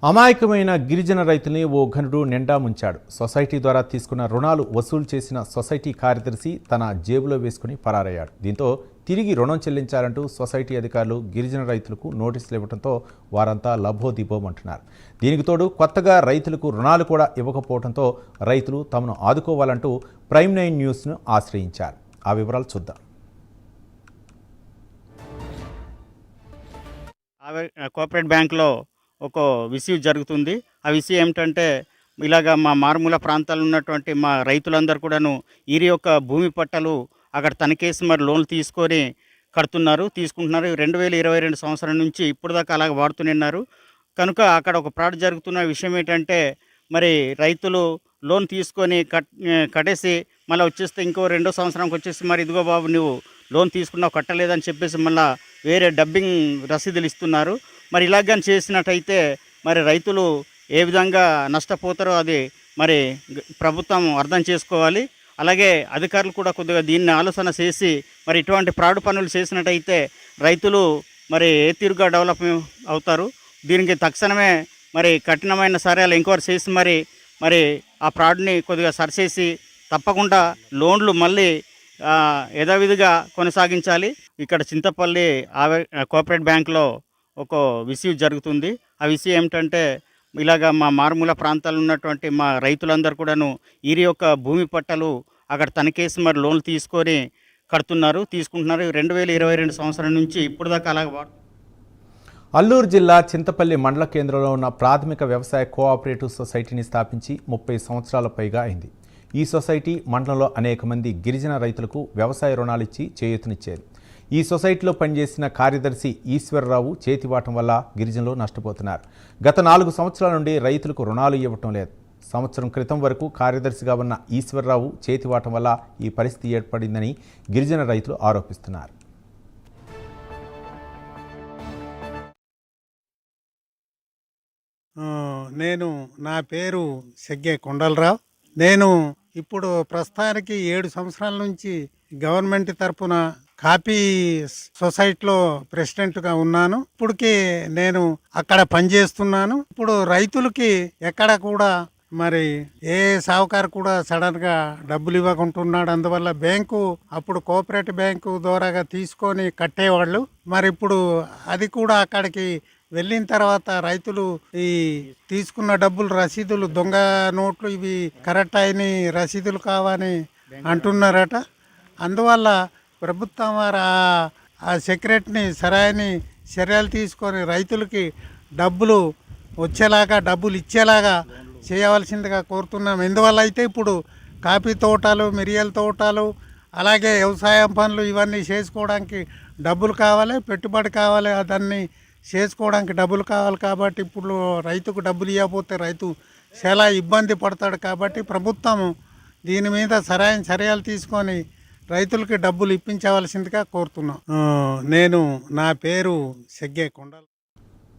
అమాయకమైన గిరిజన రైతుల్ని ఓ ఘనుడు నిండా ముంచాడు. సొసైటీ ద్వారా తీసుకున్న రుణాలు వసూలు చేసిన సొసైటీ కార్యదర్శి తన జేబులో వేసుకుని పరారయ్యాడు. దీంతో తిరిగి రుణం చెల్లించాలంటూ సొసైటీ అధికారులు గిరిజన రైతులకు నోటీసులు ఇవ్వడంతో వారంతా లభోదిబోమంటున్నారు. దీనికి తోడు కొత్తగా రైతులకు రుణాలు కూడా ఇవ్వకపోవడంతో రైతులు తమను ఆదుకోవాలంటూ ప్రైమ్ 9 న్యూస్ను ఆశ్రయించారు. ఆ వివరాలు చూద్దాం. కోఆపరేటివ్ బ్యాంక్లో ఒక విషయం జరుగుతుంది. ఆ విషయం ఏమిటంటే ఇలాగ మా మారుమూల ప్రాంతాల్లో ఉన్నటువంటి మా రైతులందరూ కూడాను వీరి యొక్క భూమి పట్టాలు అక్కడ తనకేసి మరి లోన్లు తీసుకొని తీసుకుంటున్నారు. 2022 సంవత్సరం నుంచి ఇప్పుడు దాకా అలాగ వాడుతూనే కనుక అక్కడ ఒక ఫ్రాడ్ జరుగుతున్న విషయం ఏంటంటే మరి రైతులు లోన్ తీసుకొని కట్టేసి మళ్ళీ వచ్చేస్తే ఇంకో రెండో సంవత్సరానికి వచ్చేసి మరి ఇదిగో బాబు నువ్వు లోన్ తీసుకున్నావు కట్టలేదని చెప్పేసి మళ్ళీ వేరే డబ్బింగ్ రసీదులు ఇస్తున్నారు. మరి ఇలాగని చేసినట్టయితే మరి రైతులు ఏ విధంగా నష్టపోతారో అది మరి ప్రభుత్వం అర్థం చేసుకోవాలి. అలాగే అధికారులు కూడా కొద్దిగా దీన్ని ఆలోచన చేసి మరి ఇటువంటి ఫ్రాడ్ పనులు చేసినట్టయితే రైతులు మరి ఏ తీరుగా డెవలప్ అవుతారు. దీనికి తక్షణమే మరి కఠినమైన సర్యలు ఎంక్వైరీ చేసి మరి ఆ ఫ్రాడ్ని కొద్దిగా సరిచేసి తప్పకుండా లోన్లు మళ్ళీ యథావిధిగా కొనసాగించాలి. ఇక్కడ చింతపల్లి కోఆపరేటివ్ బ్యాంక్లో ఒక విషయం జరుగుతుంది. ఆ విషయం ఏమిటంటే ఇలాగ మా మారుమూల ప్రాంతాల్లో ఉన్నటువంటి మా రైతులందరూ కూడాను వీరి యొక్క భూమి పట్టాలు అక్కడ తనకేసి మరి లోన్లు తీసుకొని తీసుకుంటున్నారు. 2022 సంవత్సరం నుంచి ఇప్పుడు దాకా అలాగ అల్లూరు జిల్లా చింతపల్లి మండల కేంద్రంలో ఉన్న ప్రాథమిక వ్యవసాయ కోఆపరేటివ్ సొసైటీని స్థాపించి 30 సంవత్సరాల పైగా అయింది. ఈ సొసైటీ మండలంలో అనేక మంది గిరిజన రైతులకు వ్యవసాయ రుణాలిచ్చి చేయూతనిచ్చేది. ఈ సొసైటీలో పనిచేసిన కార్యదర్శి ఈశ్వరరావు చేతివాటం వల్ల గిరిజనులు నష్టపోతున్నారు. గత 4 సంవత్సరాల నుండి రైతులకు రుణాలు ఇవ్వటం లేదు. సంవత్సరం క్రితం వరకు కార్యదర్శిగా ఉన్న ఈశ్వరరావు చేతివాటం వల్ల ఈ పరిస్థితి ఏర్పడిందని గిరిజన రైతులు ఆరోపిస్తున్నారు. నా పేరు సెగ్గే కొండలరావు. నేను ఇప్పుడు ప్రస్తుతానికి 7 సంవత్సరాల నుంచి గవర్నమెంట్ తరపున కాపీ సొసైటీలో ప్రెసిడెంట్గా ఉన్నాను. ఇప్పటికి నేను అక్కడ పనిచేస్తున్నాను. ఇప్పుడు రైతులకి ఎక్కడ కూడా మరి ఏ సావుకారు కూడా సడన్గా డబ్బులు ఇవ్వకుంటున్నాడు. అందువల్ల బ్యాంకు అప్పుడు కోఆపరేటివ్ బ్యాంకు ద్వారాగా తీసుకొని కట్టేవాళ్ళు. మరి ఇప్పుడు అది కూడా అక్కడికి వెళ్ళిన తర్వాత రైతులు ఈ తీసుకున్న డబ్బులు రసీదులు దొంగ నోట్లు ఇవి కరెక్ట్ అయిన రసీదులు కావని అంటున్నారట. అందువల్ల ప్రభుత్వం వారు ఆ సెక్రటరీని సరైన చర్యలు తీసుకొని రైతులకి డబ్బులు వచ్చేలాగా డబ్బులు ఇచ్చేలాగా చేయవలసిందిగా కోరుతున్నాం. ఎందువల్ల అయితే ఇప్పుడు కాఫీ తోటలు మిరియాల తోటలు అలాగే వ్యవసాయం పనులు ఇవన్నీ చేసుకోవడానికి డబ్బులు కావాలి, పెట్టుబడి కావాలి, దాన్ని చేసుకోవడానికి డబ్బులు కావాలి. కాబట్టి ఇప్పుడు రైతుకు డబ్బులు ఇవ్వకపోతే రైతు చాలా ఇబ్బంది పడతాడు. కాబట్టి ప్రభుత్వం దీని మీద సరైన చర్యలు తీసుకొని రైతులకి డబ్బులు ఇప్పించవలసిందిగా కోరుతున్నాం. నా పేరు సెగ్గే కొండల.